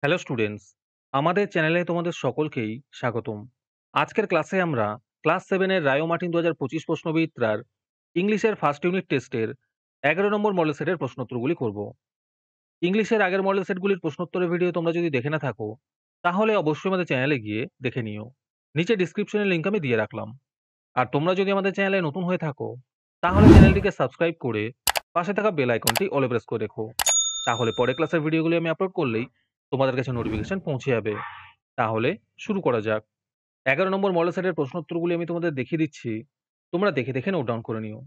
Hello students, আমাদের চ্যানেলে তোমাদের সকলকেই স্বাগতম। আজকের ক্লাসে আমরা ক্লাস 7 এর রায়ো মার্টিন 2025 প্রশ্নবিদ্যার ইংলিশের ফার্স্ট ইউনিট টেস্টের 11 নম্বর মডেল সেটের প্রশ্নোত্তরগুলি করব। ইংলিশের আগের মডেল সেটগুলির প্রশ্নোত্তরের ভিডিও তোমরা যদি দেখে না থাকো, তাহলে অবশ্যই আমাদের চ্যানেলে গিয়ে দেখে নিও। নিচে ডিসক্রিপশনের লিংক আমি দিয়ে রাখলাম। আর তোমরা যদি আমাদের চ্যানেলে নতুন হয়ে থাকো, তাহলে চ্যানেলটিকে সাবস্ক্রাইব করে পাশে থাকা বেল আইকনটি অলে প্রেস করে রেখো। তাহলে পরের ক্লাসের ভিডিওগুলি আমি আপলোড করলেই তোমাদের কাছে নোটিফিকেশন পৌঁছে যাবে। তাহলে শুরু করা যাক। 11 নম্বর মডেল সেটের প্রশ্নোত্তরগুলি আমি তোমাদের দেখিয়ে দিচ্ছি। তোমরা দেখে দেখে নোট ডাউন করে নিও।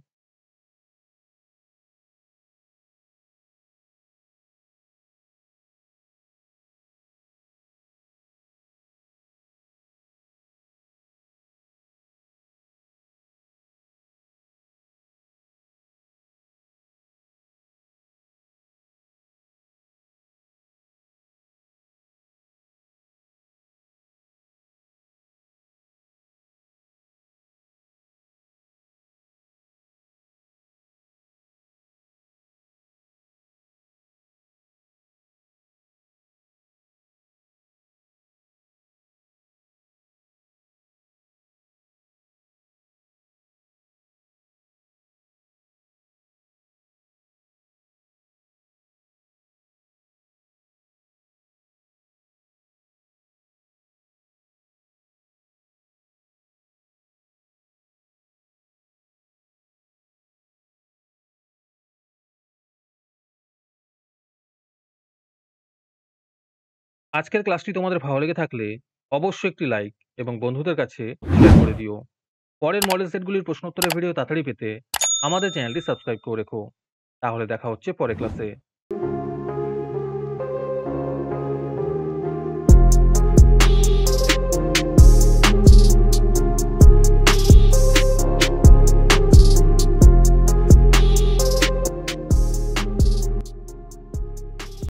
আজকের ক্লাসটি তোমাদের ভালো লেগে থাকলে অবশ্যই একটি লাইক এবং বন্ধুদের কাছে শেয়ার করে দিও। পরের মডেল সেটগুলির প্রশ্নোত্তরের ভিডিও তাড়াতাড়ি পেতে আমাদের চ্যানেলটি সাবস্ক্রাইব করে রেখো। তাহলে দেখা হচ্ছে পরের ক্লাসে।